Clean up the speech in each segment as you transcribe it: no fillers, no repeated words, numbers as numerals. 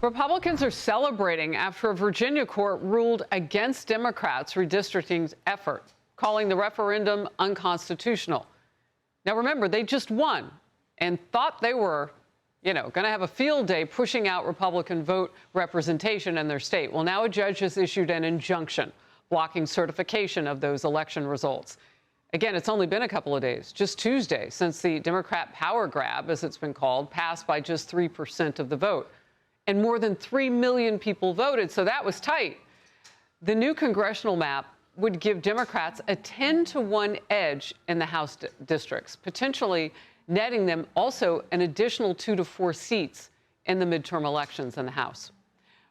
Republicans are celebrating after a Virginia court ruled against Democrats' redistricting effort, calling the referendum unconstitutional. Now, remember, they just won and thought they were, going to have a field day pushing out Republican vote representation in their state. Well, now a judge has issued an injunction blocking certification of those election results. Again, it's only been a couple of days, just Tuesday, since the Democrat power grab, as it's been called, passed by just 3% of the vote. And more than 3 million people voted, so that was tight. The new congressional map would give Democrats a 10-to-1 edge in the House districts, potentially netting them also an additional 2 to 4 seats in the midterm elections in the House.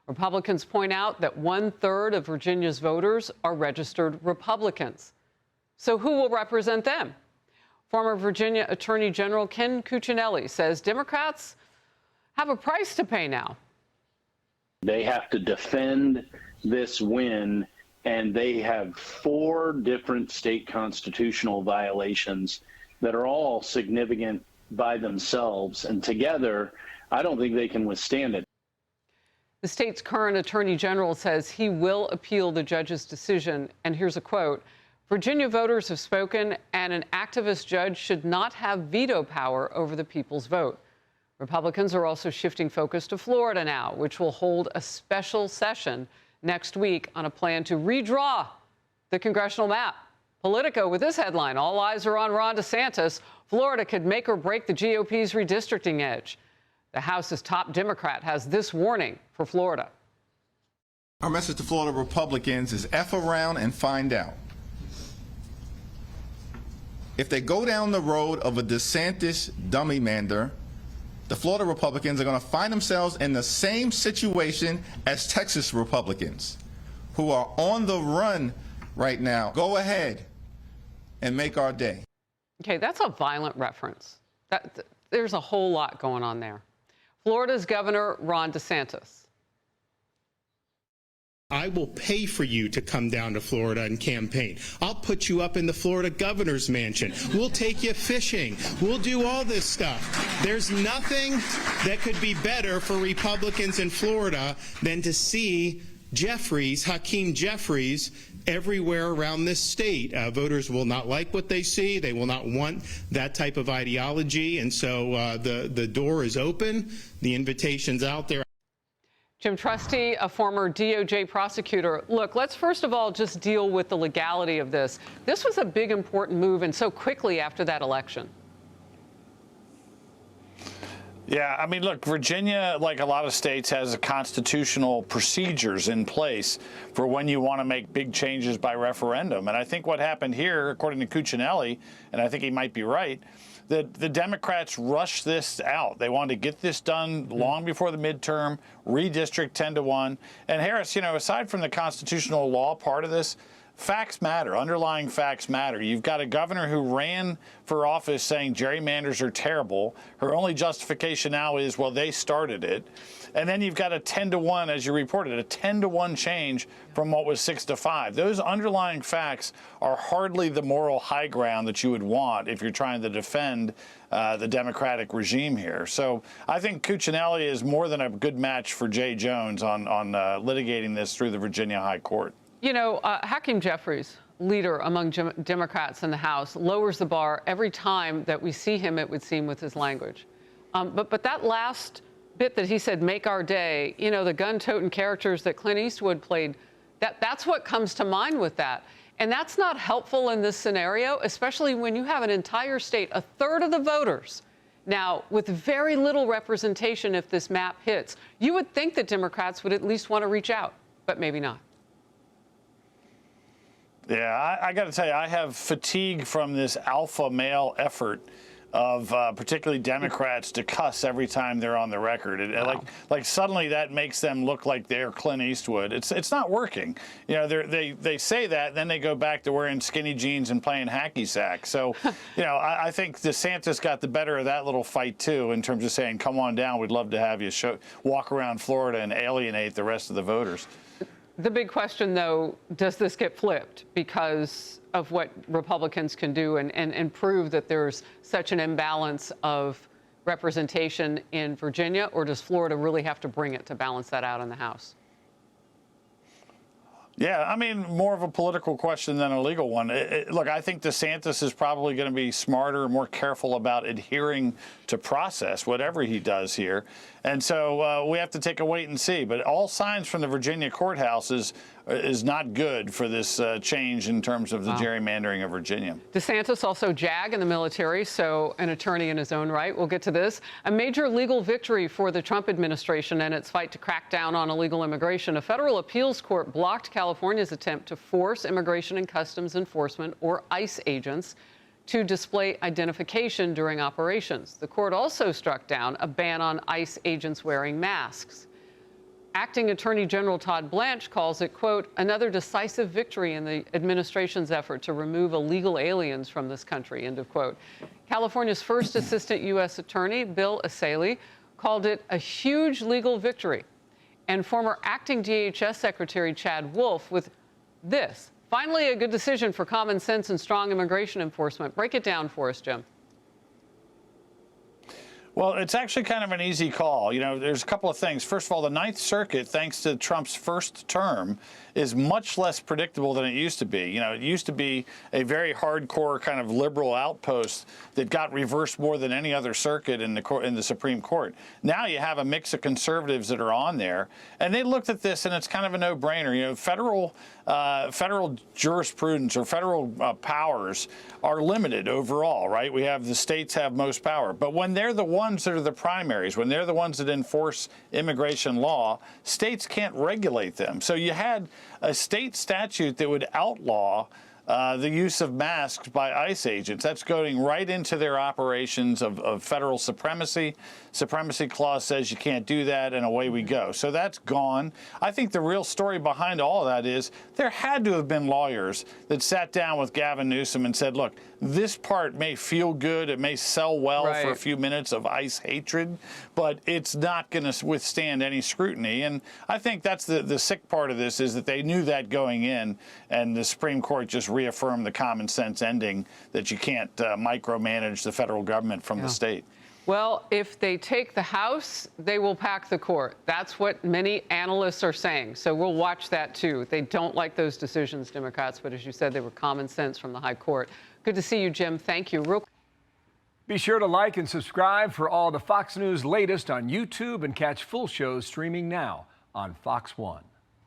Republicans point out that 1/3 of Virginia's voters are registered Republicans. So who will represent them? Former Virginia Attorney General Ken Cuccinelli says Democrats have a price to pay now. They have to defend this win, and they have 4 different state constitutional violations that are all significant by themselves. And together, I don't think they can withstand it. The state's current attorney general says he will appeal the judge's decision. And here's a quote: Virginia voters have spoken, and an activist judge should not have veto power over the people's vote. Republicans are also shifting focus to Florida now, which will hold a special session next week on a plan to redraw the congressional map. Politico with this headline: all eyes are on Ron DeSantis. Florida could make or break the GOP's redistricting edge. The House's top Democrat has this warning for Florida. Our message to Florida Republicans is F around and find out. If they go down the road of a DeSantis dummy-mander, the Florida Republicans are going to find themselves in the same situation as Texas Republicans, who are on the run right now. Go ahead and make our day. Okay, that's a violent reference. There's a whole lot going on there. Florida's Governor Ron DeSantis. I will pay for you to come down to Florida and campaign. I'll put you up in the Florida governor's mansion. We'll take you fishing. We'll do all this stuff. There's nothing that could be better for Republicans in Florida than to see Jeffries, Hakeem Jeffries, everywhere around this state. Voters will not like what they see. They will not want that type of ideology. And so the door is open. The invitation's out there. Jim Trusty, a former DOJ prosecutor. Look, let's first of all just deal with the legality of this. This was a big, important move, and so quickly after that election. Yeah, I mean, look, Virginia, like a lot of states, has constitutional procedures in place for when you want to make big changes by referendum. And I think what happened here, according to Cuccinelli, and I think he might be right, that the Democrats rushed this out. They wanted to get this done long before the midterm, redistrict 10-to-1. And Harris, aside from the constitutional law part of this, facts matter. Underlying facts matter. You've got a governor who ran for office saying gerrymanders are terrible. Her only justification now is, well, they started it. And then you've got a 10-to-1, as you reported, a 10-to-1 change from what was 6-to-5. Those underlying facts are hardly the moral high ground that you would want if you're trying to defend the Democratic regime here. So I think Cuccinelli is more than a good match for Jay Jones on litigating this through the Virginia High Court. Hakeem Jeffries, leader among Democrats in the House, lowers the bar every time that we see him, it would seem, with his language. But that last bit that he said, make our day, the gun-toting characters that Clint Eastwood played, that's what comes to mind with that. And that's not helpful in this scenario, especially when you have an entire state, 1/3 of the voters, now with very little representation if this map hits. You would think that Democrats would at least want to reach out, but maybe not. Yeah, I got to tell you, I have fatigue from this alpha male effort of particularly Democrats to cuss every time they're on the record. Wow. Like suddenly that makes them look like they're Clint Eastwood. It's not working. They say that, then they go back to wearing skinny jeans and playing hacky sack. So, I think DeSantis got the better of that little fight too, in terms of saying, come on down, we'd love to have you walk around Florida and alienate the rest of the voters. The big question, though, does this get flipped because of what Republicans can do and prove that there's such an imbalance of representation in Virginia, or does Florida really have to bring it to balance that out in the House? Yeah, I mean, more of a political question than a legal one. Look, I think DeSantis is probably going to be smarter and more careful about adhering to process, whatever he does here. And so we have to take a wait and see. But all signs from the Virginia courthouse is not good for this change in terms of the gerrymandering of Virginia. DeSantis also JAG in the military, so an attorney in his own right. We'll get to this. A major legal victory for the Trump administration and its fight to crack down on illegal immigration. A federal appeals court blocked California's attempt to force Immigration and Customs Enforcement, or ICE agents, to display identification during operations. The court also struck down a ban on ICE agents wearing masks. Acting Attorney General Todd Blanche calls it, quote, another decisive victory in the administration's effort to remove illegal aliens from this country, end of quote. California's first Assistant U.S. Attorney, Bill Asaley, called it a huge legal victory. And former acting DHS Secretary Chad Wolf with this. Finally, a good decision for common sense and strong immigration enforcement. Break it down for us, Jim. Well, it's actually kind of an easy call. You know, there's a couple of things. First of all, the Ninth Circuit, thanks to Trump's first term, is much less predictable than it used to be. You know, it used to be a very hardcore kind of liberal outpost that got reversed more than any other circuit in the Supreme Court. Now you have a mix of conservatives that are on there, and they looked at this, and it's kind of a no-brainer. You know, federal jurisprudence or federal powers are limited overall, right? We have the states have most power, but when they're the ones that are the primaries, when they're the ones that enforce immigration law, states can't regulate them. So you had a state statute that would outlaw the use of masks by ICE agents. That's going right into their operations of federal supremacy. Supremacy clause says you can't do that, and away we go. So that's gone. I think the real story behind all of that is there had to have been lawyers that sat down with Gavin Newsom and said, look, this part may feel good, it may sell well for a few minutes of ICE hatred, but it's not going to withstand any scrutiny. And I think that's the sick part of this, is that they knew that going in, and the Supreme Court just reaffirmed the common sense ending that you can't micromanage the federal government from the state. Well, if they take the House, they will pack the court. That's what many analysts are saying. So we'll watch that, too. They don't like those decisions, Democrats, but as you said, they were common sense from the high court. Good to see you, Jim. Thank you. Be sure to like and subscribe for all the Fox News latest on YouTube, and catch full shows streaming now on Fox One.